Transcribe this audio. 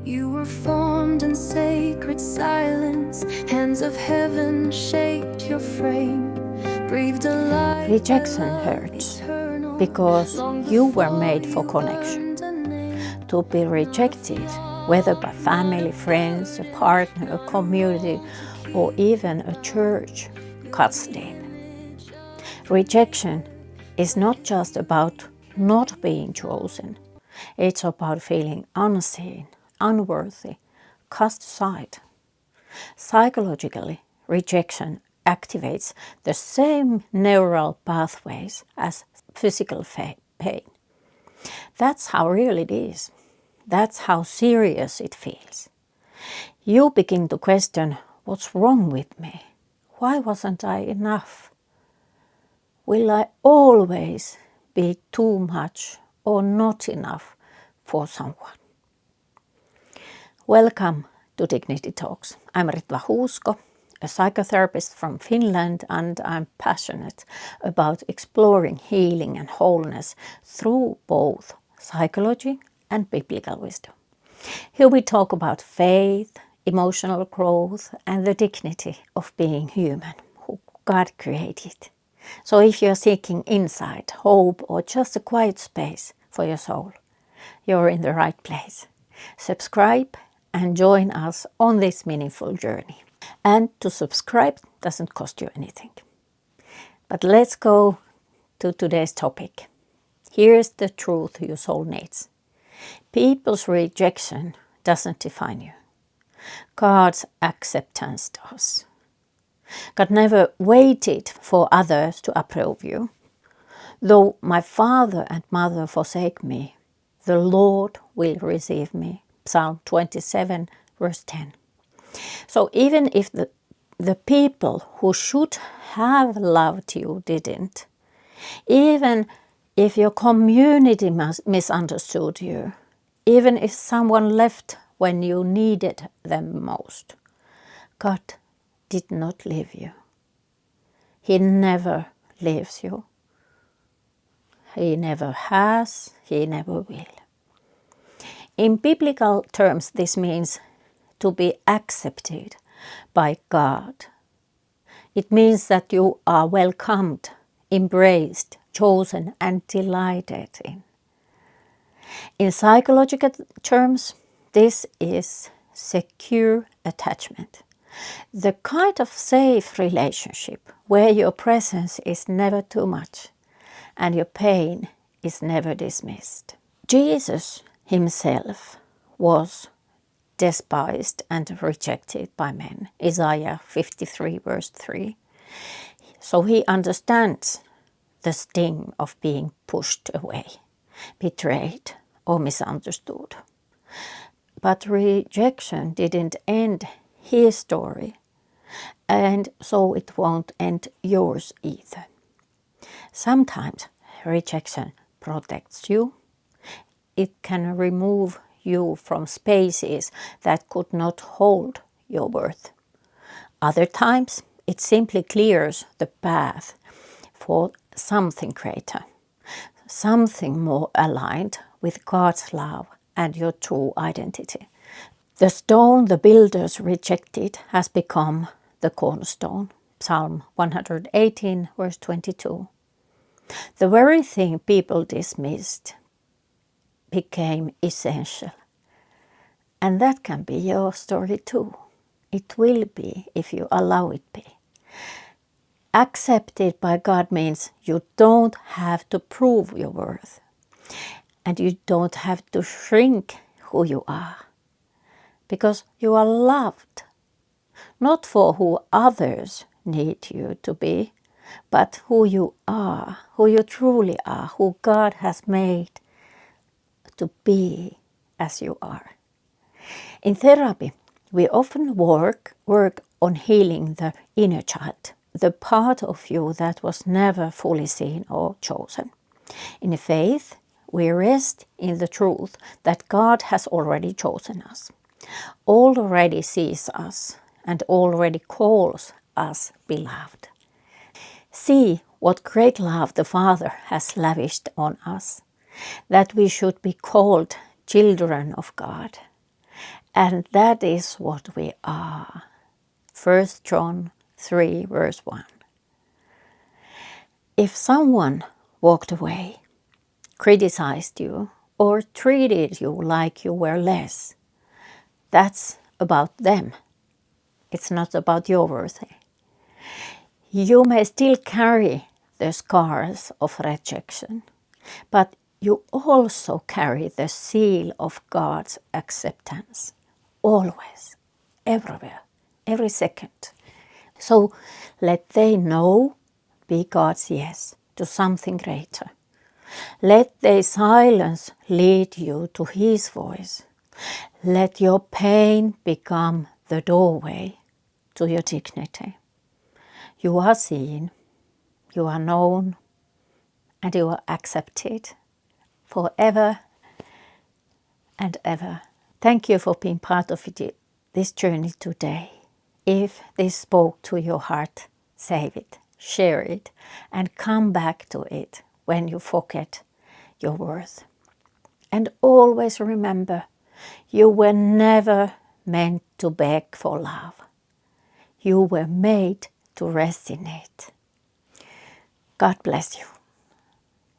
You were formed in sacred silence. Hands of heaven shaped your frame. Breathed a life. Rejection hurts because you were made for connection. To be rejected, whether by family, friends, a partner, a community, or even a church, cuts deep. Rejection is not just about not being chosen. It's about feeling unseen, unworthy, cast aside. Psychologically, rejection activates the same neural pathways as physical pain. That's how real it is. That's how serious it feels. You begin to question, what's wrong with me? Why wasn't I enough? Will I always be too much or not enough for someone? Welcome to Dignity Talks. I'm Ritva Huusko, a psychotherapist from Finland, and I'm passionate about exploring healing and wholeness through both psychology and biblical wisdom. Here we talk about faith, emotional growth, and the dignity of being human, who God created. So if you're seeking insight, hope, or just a quiet space for your soul, you're in the right place. Subscribe and join us on this meaningful journey. And to subscribe doesn't cost you anything. But let's go to today's topic. Here's the truth your soul needs. People's rejection doesn't define you. God's acceptance does. God never waited for others to approve you. Though my father and mother forsake me, the Lord will receive me. Psalm 27, verse 10. So even if the people who should have loved you didn't, even if your community misunderstood you, even if someone left when you needed them most, God did not leave you. He never leaves you. He never has, he never will. In biblical terms, this means to be accepted by God. It means that you are welcomed, embraced, chosen, and delighted in. In psychological terms, this is secure attachment. The kind of safe relationship where your presence is never too much and your pain is never dismissed. Jesus himself was despised and rejected by men. Isaiah 53 verse 3. So he understands the sting of being pushed away, betrayed or misunderstood. But rejection didn't end his story, and so it won't end yours either. Sometimes rejection protects you. It can remove you from spaces that could not hold your worth. Other times it simply clears the path for something greater, something more aligned with God's love and your true identity. The stone the builders rejected has become the cornerstone. Psalm 118, verse 22. The very thing people dismissed became essential. And that can be your story too. It will be if you allow it be. Accepted by God means you don't have to prove your worth. And you don't have to shrink who you are. Because you are loved. Not for who others need you to be, but who you are, who you truly are, who God has made to be as you are. In therapy, we often work on healing the inner child, the part of you that was never fully seen or chosen. In faith, we rest in the truth that God has already chosen us, already sees us, and already calls us beloved. See what great love the Father has lavished on us, that we should be called children of God. And that is what we are. 1 John 3 verse 1. If someone walked away, criticized you, or treated you like you were less, that's about them. It's not about your worth. You may still carry the scars of rejection, but you also carry the seal of God's acceptance. Always, everywhere, every second. So let they know, be God's yes to something greater. Let their silence lead you to His voice. Let your pain become the doorway to your dignity. You are seen, you are known, and you are accepted forever and ever. Thank you for being part of this journey today. If this spoke to your heart, save it, share it, and come back to it when you forget your worth. And always remember, you were never meant to beg for love. You were made to rest in it. God bless you.